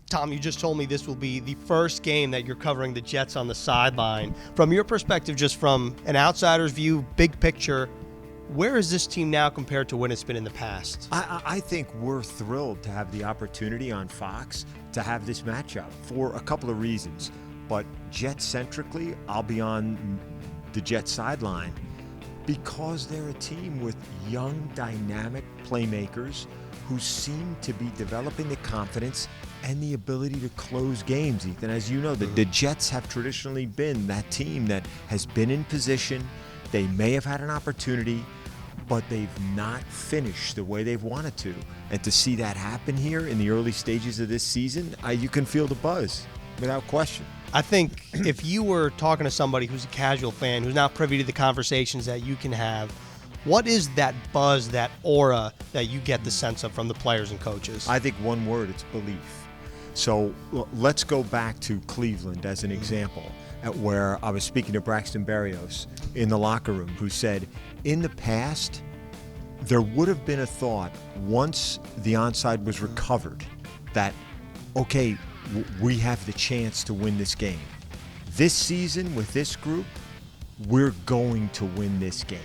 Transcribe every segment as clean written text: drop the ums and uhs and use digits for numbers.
Tom, you just told me this will be the first game that you're covering the Jets on the sideline. From your perspective, just from an outsider's view, big picture, where is this team now compared to when it's been in the past? I think we're thrilled to have the opportunity on Fox to have this matchup for a couple of reasons. But Jet-centrically, I'll be on the Jets sideline because they're a team with young, dynamic playmakers who seem to be developing the confidence and the ability to close games, Ethan. As you know, the Jets have traditionally been that team that has been in position. They may have had an opportunity, but they've not finished the way they've wanted to. And to see that happen here in the early stages of this season, you can feel the buzz without question. I think if you were talking to somebody who's a casual fan, who's not privy to the conversations that you can have, what is that buzz, that aura that you get the sense of from the players and coaches? I think one word, it's belief. So let's go back to Cleveland as an example, where I was speaking to Braxton Berrios in the locker room, who said, in the past, there would have been a thought once the onside was recovered that, okay, we have the chance to win this game. This season with this group, we're going to win this game.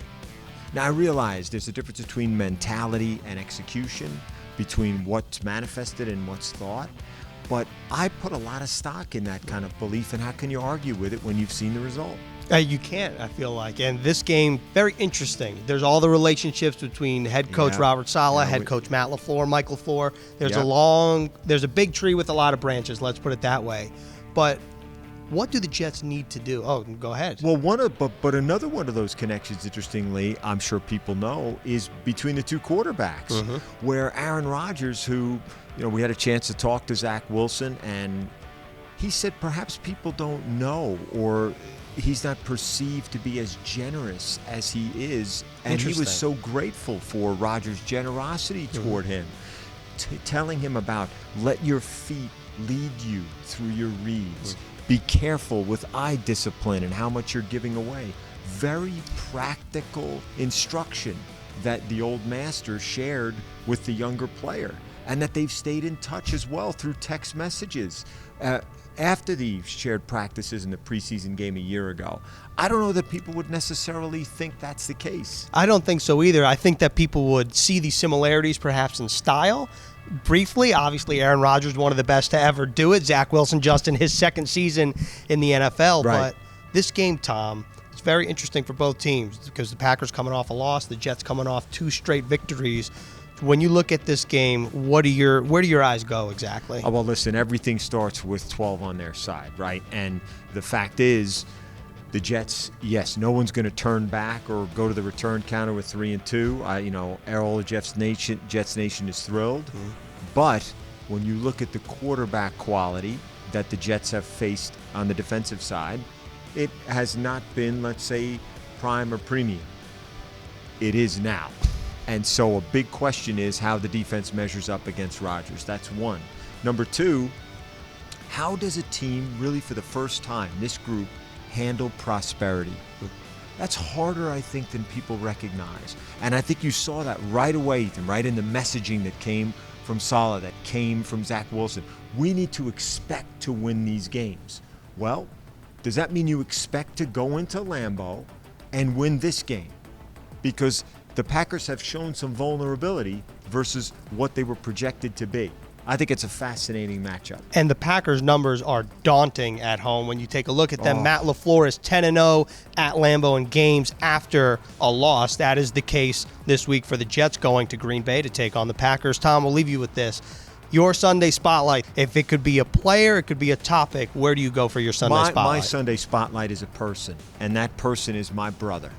Now, I realize there's a difference between mentality and execution, between what's manifested and what's thought, but I put a lot of stock in that kind of belief, and how can you argue with it when you've seen the result? You can't, I feel like. And this game, very interesting. There's all the relationships between head coach Robert Saleh, head coach Matt LaFleur, Mike LaFleur. There's a big tree with a lot of branches, let's put it that way. But what do the Jets need to do? Oh, go ahead. Well, but another one of those connections, interestingly, I'm sure people know, is between the two quarterbacks, where Aaron Rodgers, who, we had a chance to talk to Zach Wilson, and he said perhaps people don't know, or he's not perceived to be as generous as he is, and he was so grateful for Rodgers' generosity toward him, telling him about let your feet lead you through your reads. Be careful with eye discipline and how much you're giving away. Very practical instruction that the old master shared with the younger player, and that they've stayed in touch as well through text messages after the shared practices in the preseason game a year ago. I don't know that people would necessarily think that's the case. I don't think so either. I think that people would see the similarities perhaps in style. Briefly, obviously, Aaron Rodgers, one of the best to ever do it. Zach Wilson just in his second season in the NFL. Right. But this game, Tom, it's very interesting for both teams because the Packers coming off a loss, the Jets coming off 2 straight victories. When you look at this game, where do your eyes go exactly? Oh, well, listen, everything starts with 12 on their side, right? And the fact is, the Jets, yes, no one's going to turn back or go to the return counter with 3-2. All of Jets Nation is thrilled. But when you look at the quarterback quality that the Jets have faced on the defensive side, it has not been, let's say, prime or premium. It is now. And so a big question is how the defense measures up against Rodgers. That's one. Number two, how does a team really, for the first time, this group, handle prosperity? That's harder, I think, than people recognize. And I think you saw that right away, Ethan, right in the messaging that came from Saleh, that came from Zach Wilson. We need to expect to win these games. Well, does that mean you expect to go into Lambeau and win this game? Because the Packers have shown some vulnerability versus what they were projected to be. I think it's a fascinating matchup. And the Packers' numbers are daunting at home. When you take a look at them, Matt LaFleur is 10-0 at Lambeau in games after a loss. That is the case this week for the Jets going to Green Bay to take on the Packers. Tom, we'll leave you with this. Your Sunday Spotlight, if it could be a player, it could be a topic, where do you go for your Sunday Spotlight? My Sunday Spotlight is a person, and that person is my brother.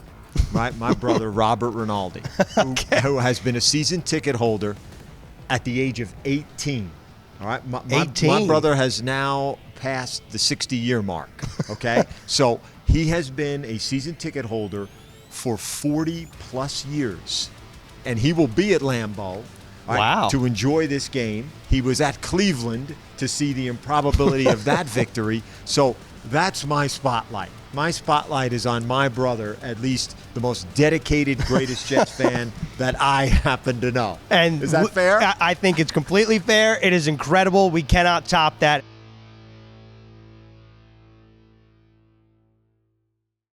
Right? My brother, Robert Rinaldi, who has been a season ticket holder at the age of 18. All right, my brother has now passed the 60-year mark. Okay, so he has been a season ticket holder for 40+ years, and he will be at Lambeau. Right, to enjoy this game. He was at Cleveland to see the improbability of that victory. So That's my spotlight. My spotlight is on my brother, at least the most dedicated, greatest Jets fan that I happen to know. And is that fair? I think it's completely fair. It is incredible. We cannot top that.